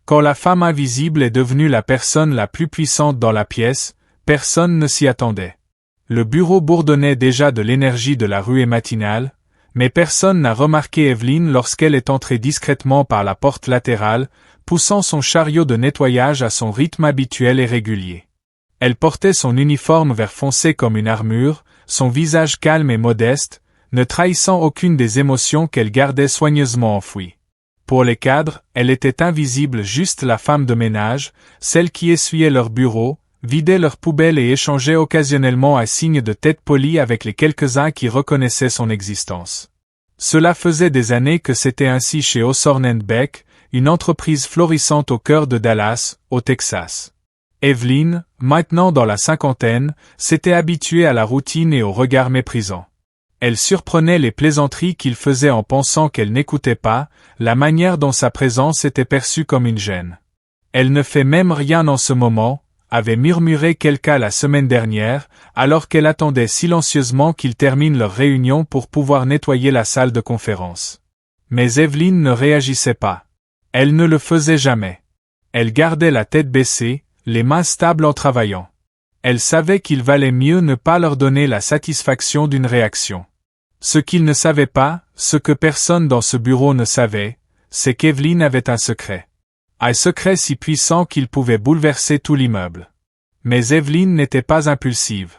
Quand la femme invisible est devenue la personne la plus puissante dans la pièce, personne ne s'y attendait. Le bureau bourdonnait déjà de l'énergie de la ruée matinale, mais personne n'a remarqué Evelyn lorsqu'elle est entrée discrètement par la porte latérale, poussant son chariot de nettoyage à son rythme habituel et régulier. Elle portait son uniforme vert foncé comme une armure, son visage calme et modeste, ne trahissant aucune des émotions qu'elle gardait soigneusement enfouies. Pour les cadres, elle était invisible, juste la femme de ménage, celle qui essuyait leur bureau, vidait leurs poubelles et échangeait occasionnellement un signe de tête polie avec les quelques-uns qui reconnaissaient son existence. Cela faisait des années que c'était ainsi chez Hawthorne & Beck, une entreprise florissante au cœur de Dallas, au Texas. Evelyn, maintenant dans la cinquantaine, s'était habituée à la routine et au regard méprisant. Elle surprenait les plaisanteries qu'il faisait en pensant qu'elle n'écoutait pas, la manière dont sa présence était perçue comme une gêne. Elle ne fait même rien en ce moment, avait murmuré quelqu'un la semaine dernière, alors qu'elle attendait silencieusement qu'ils terminent leur réunion pour pouvoir nettoyer la salle de conférence. Mais Evelyn ne réagissait pas. Elle ne le faisait jamais. Elle gardait la tête baissée, les mains stables en travaillant. Elle savait qu'il valait mieux ne pas leur donner la satisfaction d'une réaction. Ce qu'ils ne savaient pas, ce que personne dans ce bureau ne savait, c'est qu'Evelyn avait un secret. Un secret si puissant qu'il pouvait bouleverser tout l'immeuble. Mais Evelyn n'était pas impulsive.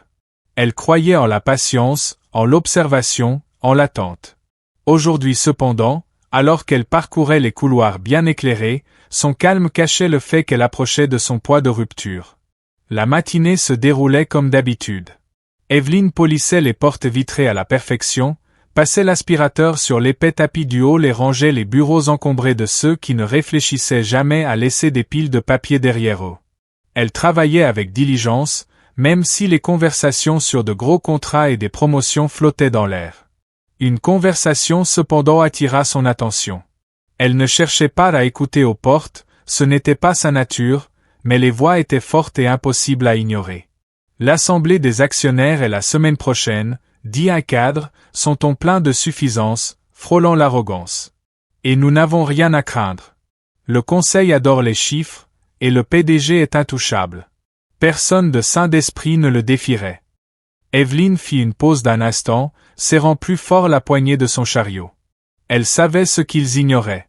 Elle croyait en la patience, en l'observation, en l'attente. Aujourd'hui cependant, alors qu'elle parcourait les couloirs bien éclairés, son calme cachait le fait qu'elle approchait de son point de rupture. La matinée se déroulait comme d'habitude. Evelyn polissait les portes vitrées à la perfection, passait l'aspirateur sur l'épais tapis du hall et rangeait les bureaux encombrés de ceux qui ne réfléchissaient jamais à laisser des piles de papier derrière eux. Elle travaillait avec diligence, même si les conversations sur de gros contrats et des promotions flottaient dans l'air. Une conversation cependant attira son attention. Elle ne cherchait pas à écouter aux portes, ce n'était pas sa nature, mais les voix étaient fortes et impossibles à ignorer. L'assemblée des actionnaires est la semaine prochaine, dit un cadre, son ton plein de suffisance, frôlant l'arrogance. Et nous n'avons rien à craindre. Le conseil adore les chiffres, et le PDG est intouchable. Personne de sain d'esprit ne le défierait. Evelyn fit une pause d'un instant, serrant plus fort la poignée de son chariot. Elle savait ce qu'ils ignoraient.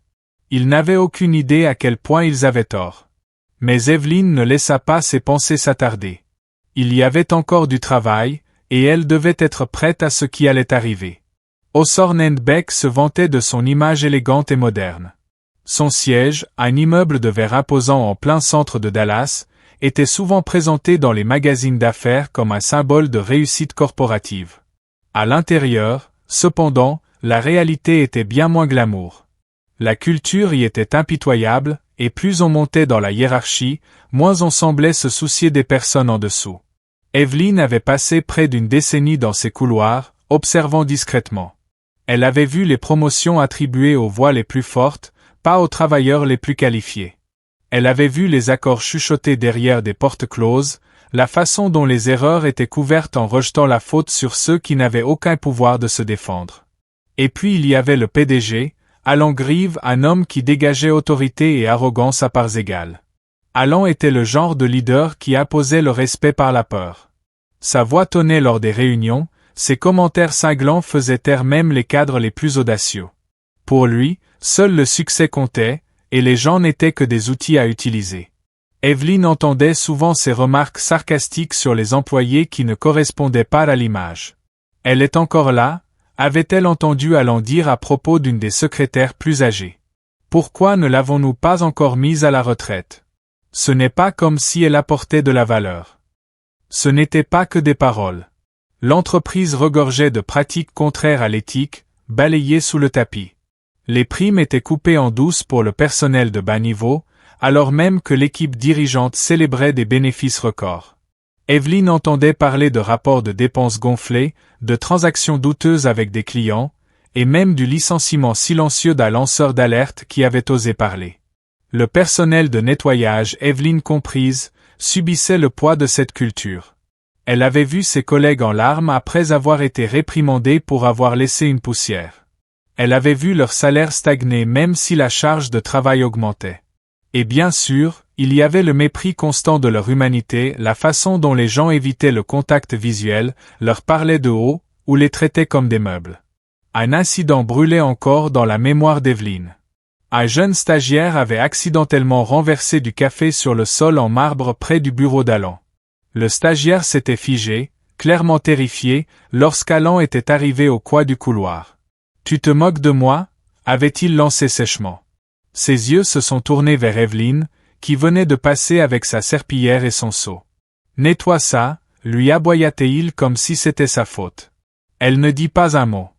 Ils n'avaient aucune idée à quel point ils avaient tort. Mais Evelyn ne laissa pas ses pensées s'attarder. Il y avait encore du travail, et elle devait être prête à ce qui allait arriver. Hawthorne & Beck se vantait de son image élégante et moderne. Son siège, un immeuble de verre imposant en plein centre de Dallas, était souvent présenté dans les magazines d'affaires comme un symbole de réussite corporative. À l'intérieur, cependant, la réalité était bien moins glamour. La culture y était impitoyable, et plus on montait dans la hiérarchie, moins on semblait se soucier des personnes en dessous. Evelyn avait passé près d'une décennie dans ces couloirs, observant discrètement. Elle avait vu les promotions attribuées aux voix les plus fortes, pas aux travailleurs les plus qualifiés. Elle avait vu les accords chuchotés derrière des portes closes, la façon dont les erreurs étaient couvertes en rejetant la faute sur ceux qui n'avaient aucun pouvoir de se défendre. Et puis il y avait le PDG, Alan Grieve, un homme qui dégageait autorité et arrogance à parts égales. Alan était le genre de leader qui imposait le respect par la peur. Sa voix tonnait lors des réunions, ses commentaires cinglants faisaient taire même les cadres les plus audacieux. Pour lui, seul le succès comptait, et les gens n'étaient que des outils à utiliser. Evelyn entendait souvent ces remarques sarcastiques sur les employés qui ne correspondaient pas à l'image. Elle est encore là, avait-elle entendu Alan dire à propos d'une des secrétaires plus âgées. Pourquoi ne l'avons-nous pas encore mise à la retraite? Ce n'est pas comme si elle apportait de la valeur. Ce n'était pas que des paroles. L'entreprise regorgeait de pratiques contraires à l'éthique, balayées sous le tapis. Les primes étaient coupées en douce pour le personnel de bas niveau, alors même que l'équipe dirigeante célébrait des bénéfices records. Evelyn entendait parler de rapports de dépenses gonflés, de transactions douteuses avec des clients, et même du licenciement silencieux d'un lanceur d'alerte qui avait osé parler. Le personnel de nettoyage, Evelyn comprise, subissait le poids de cette culture. Elle avait vu ses collègues en larmes après avoir été réprimandés pour avoir laissé une poussière. Elle avait vu leur salaire stagner même si la charge de travail augmentait. Et bien sûr, il y avait le mépris constant de leur humanité, la façon dont les gens évitaient le contact visuel, leur parlaient de haut, ou les traitaient comme des meubles. Un incident brûlait encore dans la mémoire d'Evelyn. Un jeune stagiaire avait accidentellement renversé du café sur le sol en marbre près du bureau d'Alan. Le stagiaire s'était figé, clairement terrifié, lorsqu'Alan était arrivé au coin du couloir. « Tu te moques de moi » avait-il lancé sèchement. Ses yeux se sont tournés vers Evelyn, qui venait de passer avec sa serpillière et son seau. « Nettoie ça » lui aboya-t-il comme si c'était sa faute. Elle ne dit pas un mot.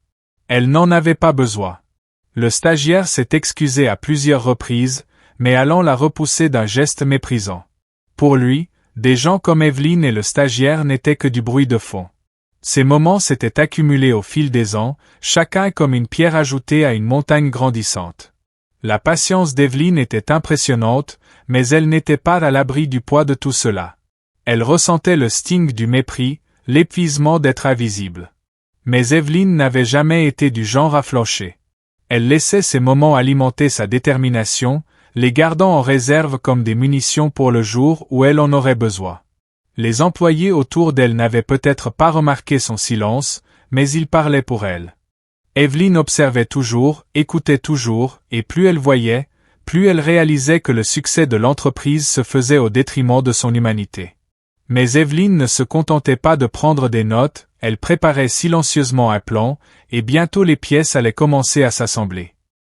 Elle n'en avait pas besoin. Le stagiaire s'est excusé à plusieurs reprises, mais Alan l'a repoussé d'un geste méprisant. Pour lui, des gens comme Evelyn et le stagiaire n'étaient que du bruit de fond. Ces moments s'étaient accumulés au fil des ans, chacun comme une pierre ajoutée à une montagne grandissante. La patience d'Evelyn était impressionnante, mais elle n'était pas à l'abri du poids de tout cela. Elle ressentait le sting du mépris, l'épuisement d'être invisible. Mais Evelyn n'avait jamais été du genre à flancher. Elle laissait ces moments alimenter sa détermination, les gardant en réserve comme des munitions pour le jour où elle en aurait besoin. Les employés autour d'elle n'avaient peut-être pas remarqué son silence, mais ils parlaient pour elle. Evelyn observait toujours, écoutait toujours, et plus elle voyait, plus elle réalisait que le succès de l'entreprise se faisait au détriment de son humanité. Mais Evelyn ne se contentait pas de prendre des notes, elle préparait silencieusement un plan, et bientôt les pièces allaient commencer à s'assembler.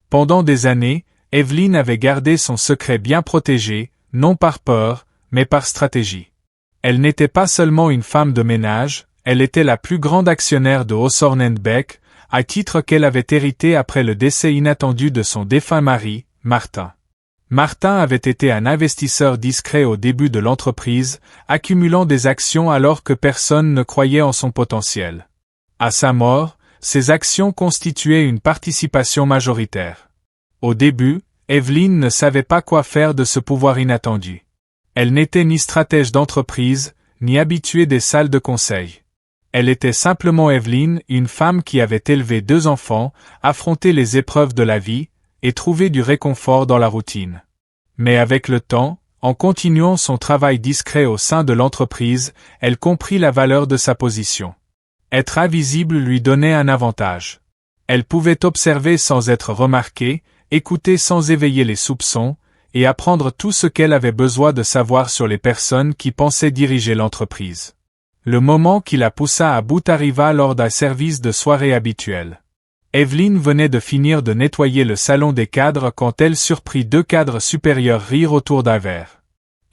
Pendant des années, Evelyn avait gardé son secret bien protégé, non par peur, mais par stratégie. Elle n'était pas seulement une femme de ménage, elle était la plus grande actionnaire de Hawthorne & Beck, à titre qu'elle avait hérité après le décès inattendu de son défunt mari, Martin. Martin avait été un investisseur discret au début de l'entreprise, accumulant des actions alors que personne ne croyait en son potentiel. À sa mort, ses actions constituaient une participation majoritaire. Au début, Evelyn ne savait pas quoi faire de ce pouvoir inattendu. Elle n'était ni stratège d'entreprise, ni habituée des salles de conseil. Elle était simplement Evelyn, une femme qui avait élevé 2 enfants, affronté les épreuves de la vie, et trouvé du réconfort dans la routine. Mais avec le temps, en continuant son travail discret au sein de l'entreprise, elle comprit la valeur de sa position. Être invisible lui donnait un avantage. Elle pouvait observer sans être remarquée, écouter sans éveiller les soupçons, et apprendre tout ce qu'elle avait besoin de savoir sur les personnes qui pensaient diriger l'entreprise. Le moment qui la poussa à bout arriva lors d'un service de soirée habituel. Evelyn venait de finir de nettoyer le salon des cadres quand elle surprit 2 cadres supérieurs rire autour d'un verre.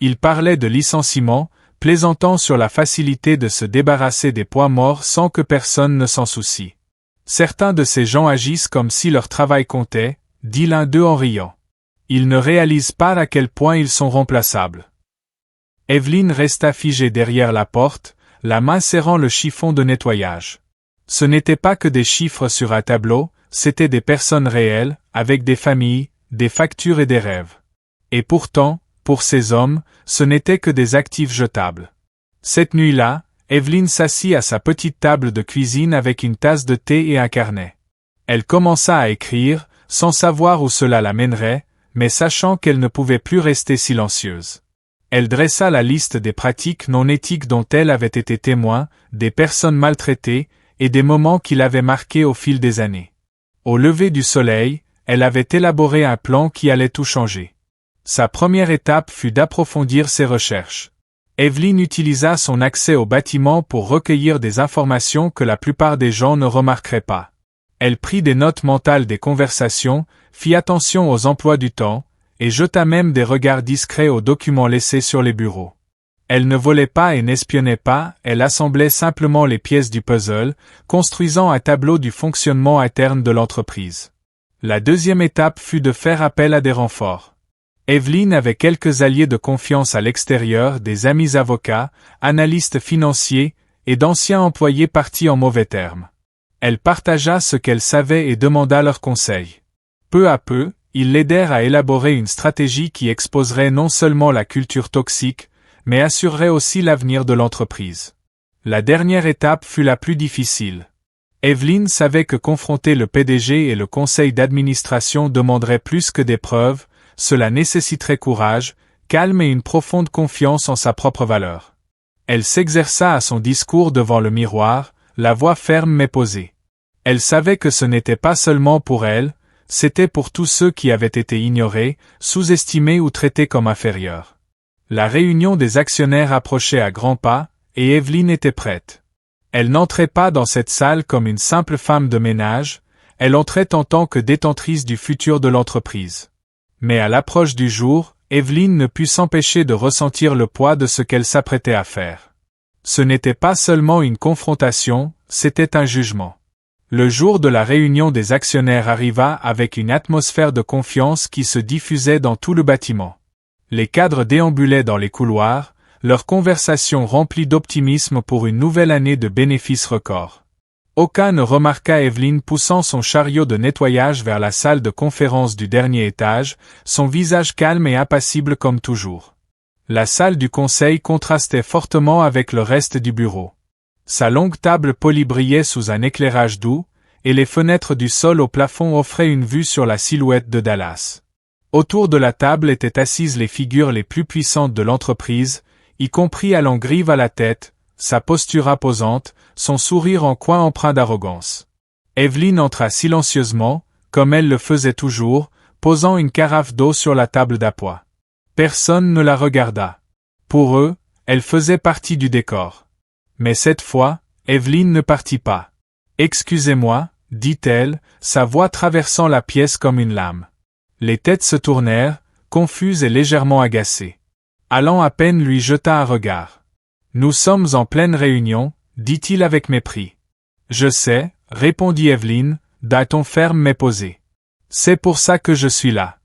Ils parlaient de licenciement, plaisantant sur la facilité de se débarrasser des poids morts sans que personne ne s'en soucie. Certains de ces gens agissent comme si leur travail comptait, dit l'un d'eux en riant. Ils ne réalisent pas à quel point ils sont remplaçables. Evelyn resta figée derrière la porte, la main serrant le chiffon de nettoyage. Ce n'était pas que des chiffres sur un tableau, c'étaient des personnes réelles, avec des familles, des factures et des rêves. Et pourtant, pour ces hommes, ce n'étaient que des actifs jetables. Cette nuit-là, Evelyn s'assit à sa petite table de cuisine avec une tasse de thé et un carnet. Elle commença à écrire, sans savoir où cela la mènerait, mais sachant qu'elle ne pouvait plus rester silencieuse. Elle dressa la liste des pratiques non éthiques dont elle avait été témoin, des personnes maltraitées, et des moments qui l'avaient marquée au fil des années. Au lever du soleil, elle avait élaboré un plan qui allait tout changer. Sa première étape fut d'approfondir ses recherches. Evelyn utilisa son accès au bâtiment pour recueillir des informations que la plupart des gens ne remarqueraient pas. Elle prit des notes mentales des conversations, fit attention aux emplois du temps, et jeta même des regards discrets aux documents laissés sur les bureaux. Elle ne volait pas et n'espionnait pas, elle assemblait simplement les pièces du puzzle, construisant un tableau du fonctionnement interne de l'entreprise. La deuxième étape fut de faire appel à des renforts. Evelyn avait quelques alliés de confiance à l'extérieur, des amis avocats, analystes financiers, et d'anciens employés partis en mauvais termes. Elle partagea ce qu'elle savait et demanda leurs conseils. Peu à peu, ils l'aidèrent à élaborer une stratégie qui exposerait non seulement la culture toxique, mais assurerait aussi l'avenir de l'entreprise. La dernière étape fut la plus difficile. Evelyn savait que confronter le PDG et le conseil d'administration demanderait plus que des preuves, cela nécessiterait courage, calme et une profonde confiance en sa propre valeur. Elle s'exerça à son discours devant le miroir, la voix ferme mais posée. Elle savait que ce n'était pas seulement pour elle, c'était pour tous ceux qui avaient été ignorés, sous-estimés ou traités comme inférieurs. La réunion des actionnaires approchait à grands pas, et Evelyn était prête. Elle n'entrait pas dans cette salle comme une simple femme de ménage, elle entrait en tant que détentrice du futur de l'entreprise. Mais à l'approche du jour, Evelyn ne put s'empêcher de ressentir le poids de ce qu'elle s'apprêtait à faire. Ce n'était pas seulement une confrontation, c'était un jugement. Le jour de la réunion des actionnaires arriva avec une atmosphère de confiance qui se diffusait dans tout le bâtiment. Les cadres déambulaient dans les couloirs, leur conversation remplie d'optimisme pour une nouvelle année de bénéfices records. Aucun ne remarqua Evelyn poussant son chariot de nettoyage vers la salle de conférence du dernier étage, son visage calme et impassible comme toujours. La salle du conseil contrastait fortement avec le reste du bureau. Sa longue table polie brillait sous un éclairage doux, et les fenêtres du sol au plafond offraient une vue sur la silhouette de Dallas. Autour de la table étaient assises les figures les plus puissantes de l'entreprise, y compris Alan Grieve à la tête, sa posture imposante, son sourire en coin empreint d'arrogance. Evelyn entra silencieusement, comme elle le faisait toujours, posant une carafe d'eau sur la table d'appoint. Personne ne la regarda. Pour eux, elle faisait partie du décor. Mais cette fois, Evelyn ne partit pas. « Excusez-moi » dit-elle, sa voix traversant la pièce comme une lame. Les têtes se tournèrent, confuses et légèrement agacées. Alan à peine lui jeta un regard. « Nous sommes en pleine réunion » dit-il avec mépris. « Je sais » répondit Evelyn, d'un ton ferme mais posé. « C'est pour ça que je suis là. »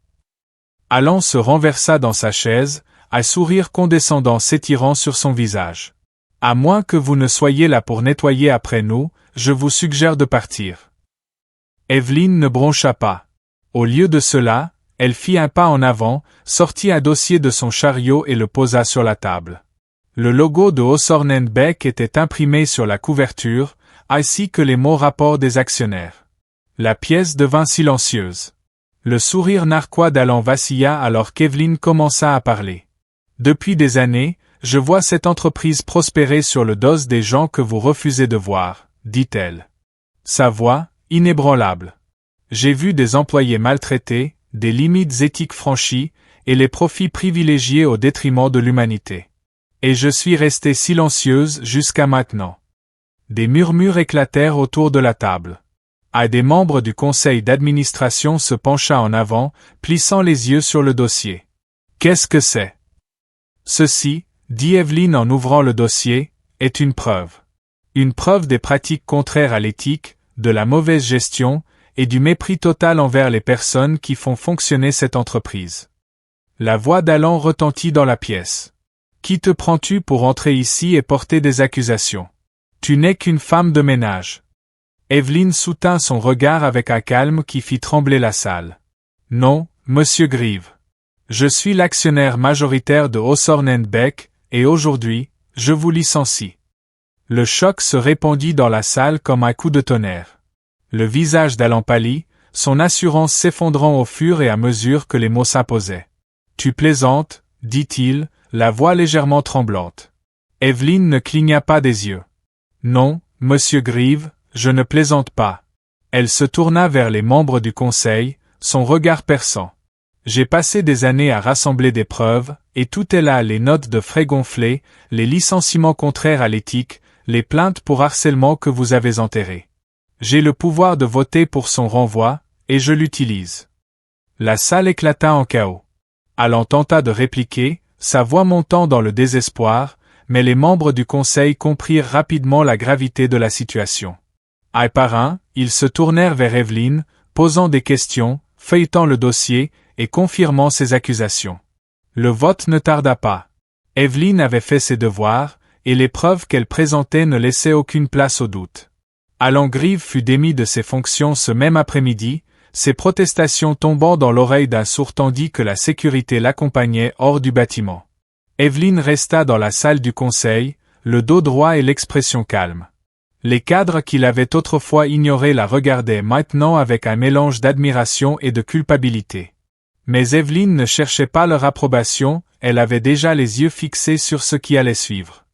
Alan se renversa dans sa chaise, un sourire condescendant s'étirant sur son visage. « À moins que vous ne soyez là pour nettoyer après nous, je vous suggère de partir. » Evelyn ne broncha pas. Au lieu de cela, elle fit un pas en avant, sortit un dossier de son chariot et le posa sur la table. Le logo de Hawthorne & Beck était imprimé sur la couverture, ainsi que les mots rapport des actionnaires. La pièce devint silencieuse. Le sourire narquois d'Alan vacilla alors qu'Evelyn commença à parler. « Depuis des années, je vois cette entreprise prospérer sur le dos des gens que vous refusez de voir, » dit-elle. Sa voix, inébranlable. J'ai vu des employés maltraités, des limites éthiques franchies, et les profits privilégiés au détriment de l'humanité. Et je suis restée silencieuse jusqu'à maintenant. Des murmures éclatèrent autour de la table. Un des membres du conseil d'administration se pencha en avant, plissant les yeux sur le dossier. « Qu'est-ce que c'est » ? Ceci, dit Evelyn en ouvrant le dossier, est une preuve. Une preuve des pratiques contraires à l'éthique, de la mauvaise gestion, et du mépris total envers les personnes qui font fonctionner cette entreprise. La voix d'Alan retentit dans la pièce. « Qui te prends-tu pour entrer ici et porter des accusations ? Tu n'es qu'une femme de ménage. » Evelyn soutint son regard avec un calme qui fit trembler la salle. « Non, monsieur Grieve. Je suis l'actionnaire majoritaire de Hawthorne & Beck, et aujourd'hui, je vous licencie. » Le choc se répandit dans la salle comme un coup de tonnerre. Le visage d'Alan pâlit, son assurance s'effondrant au fur et à mesure que les mots s'imposaient. « Tu plaisantes » dit-il, la voix légèrement tremblante. Evelyn ne cligna pas des yeux. « Non, monsieur Grieve, je ne plaisante pas. » Elle se tourna vers les membres du conseil, son regard perçant. « J'ai passé des années à rassembler des preuves, et tout est là, les notes de frais gonflés, les licenciements contraires à l'éthique, les plaintes pour harcèlement que vous avez enterrées. J'ai le pouvoir de voter pour son renvoi, et je l'utilise. » La salle éclata en chaos. Alan tenta de répliquer, sa voix montant dans le désespoir, mais les membres du conseil comprirent rapidement la gravité de la situation. Un par un, ils se tournèrent vers Evelyn, posant des questions, feuilletant le dossier, et confirmant ses accusations. Le vote ne tarda pas. Evelyn avait fait ses devoirs, et les preuves qu'elle présentait ne laissaient aucune place au doute. Alan Grieve fut démis de ses fonctions ce même après-midi, ses protestations tombant dans l'oreille d'un sourd tandis que la sécurité l'accompagnait hors du bâtiment. Evelyn resta dans la salle du conseil, le dos droit et l'expression calme. Les cadres qui l'avaient autrefois ignorée la regardaient maintenant avec un mélange d'admiration et de culpabilité. Mais Evelyn ne cherchait pas leur approbation, elle avait déjà les yeux fixés sur ce qui allait suivre.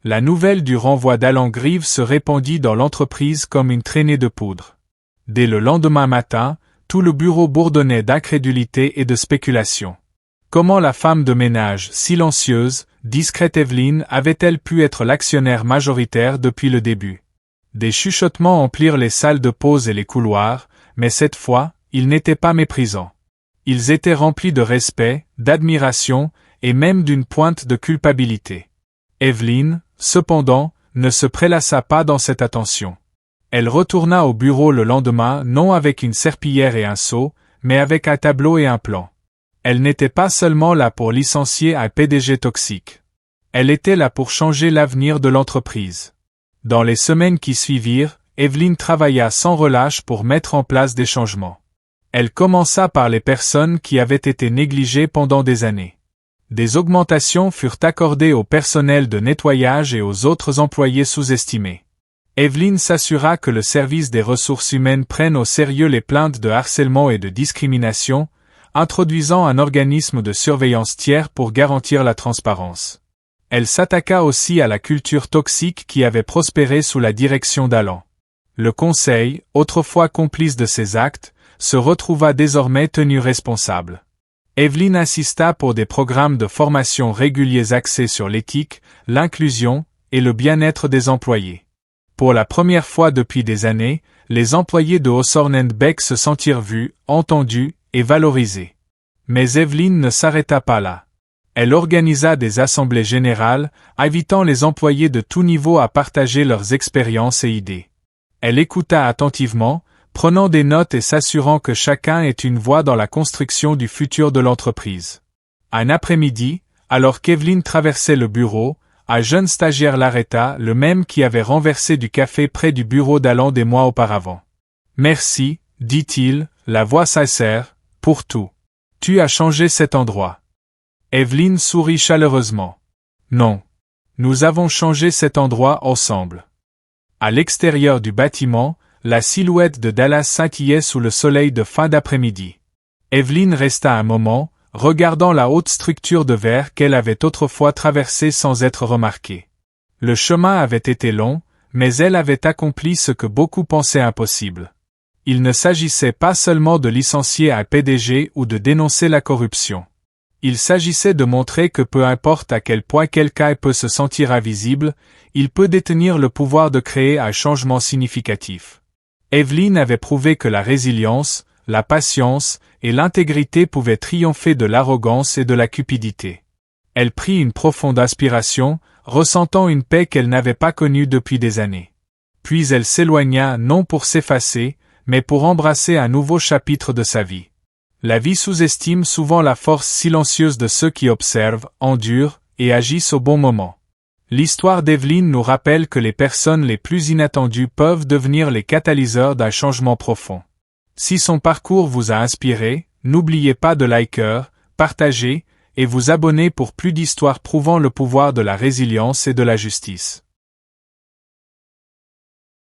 La nouvelle du renvoi d'Alan Grieve se répandit dans l'entreprise comme une traînée de poudre. Dès le lendemain matin, tout le bureau bourdonnait d'incrédulité et de spéculation. Comment la femme de ménage, silencieuse, discrète Evelyn avait-elle pu être l'actionnaire majoritaire depuis le début? Des chuchotements emplirent les salles de pause et les couloirs, mais cette fois, ils n'étaient pas méprisants. Ils étaient remplis de respect, d'admiration, et même d'une pointe de culpabilité. Evelyn, cependant, ne se prélaissa pas dans cette attention. Elle retourna au bureau le lendemain non avec une serpillière et un seau, mais avec un tableau et un plan. Elle n'était pas seulement là pour licencier un PDG toxique. Elle était là pour changer l'avenir de l'entreprise. Dans les semaines qui suivirent, Evelyn travailla sans relâche pour mettre en place des changements. Elle commença par les personnes qui avaient été négligées pendant des années. Des augmentations furent accordées au personnel de nettoyage et aux autres employés sous-estimés. Evelyn s'assura que le service des ressources humaines prenne au sérieux les plaintes de harcèlement et de discrimination, introduisant un organisme de surveillance tiers pour garantir la transparence. Elle s'attaqua aussi à la culture toxique qui avait prospéré sous la direction d'Alan. Le conseil, autrefois complice de ces actes, se retrouva désormais tenu responsable. Evelyn insista pour des programmes de formation réguliers axés sur l'éthique, l'inclusion et le bien-être des employés. Pour la première fois depuis des années, les employés de Hawthorne & Beck se sentirent vus, entendus et valorisés. Mais Evelyn ne s'arrêta pas là. Elle organisa des assemblées générales, invitant les employés de tout niveau à partager leurs expériences et idées. Elle écouta attentivement, prenant des notes et s'assurant que chacun ait une voix dans la construction du futur de l'entreprise. Un après-midi, alors qu'Evelyn traversait le bureau, un jeune stagiaire l'arrêta, le même qui avait renversé du café près du bureau d'Alan des mois auparavant. « Merci, dit-il, la voix sincère, pour tout. Tu as changé cet endroit. » Evelyn sourit chaleureusement. « Non. Nous avons changé cet endroit ensemble. » À l'extérieur du bâtiment, la silhouette de Dallas scintillait sous le soleil de fin d'après-midi. Evelyn resta un moment, regardant la haute structure de verre qu'elle avait autrefois traversée sans être remarquée. Le chemin avait été long, mais elle avait accompli ce que beaucoup pensaient impossible. Il ne s'agissait pas seulement de licencier un PDG ou de dénoncer la corruption. Il s'agissait de montrer que peu importe à quel point quelqu'un peut se sentir invisible, il peut détenir le pouvoir de créer un changement significatif. Evelyn avait prouvé que la résilience, la patience et l'intégrité pouvaient triompher de l'arrogance et de la cupidité. Elle prit une profonde inspiration, ressentant une paix qu'elle n'avait pas connue depuis des années. Puis elle s'éloigna non pour s'effacer, mais pour embrasser un nouveau chapitre de sa vie. La vie sous-estime souvent la force silencieuse de ceux qui observent, endurent et agissent au bon moment. L'histoire d'Evelyn nous rappelle que les personnes les plus inattendues peuvent devenir les catalyseurs d'un changement profond. Si son parcours vous a inspiré, n'oubliez pas de liker, partager et vous abonner pour plus d'histoires prouvant le pouvoir de la résilience et de la justice.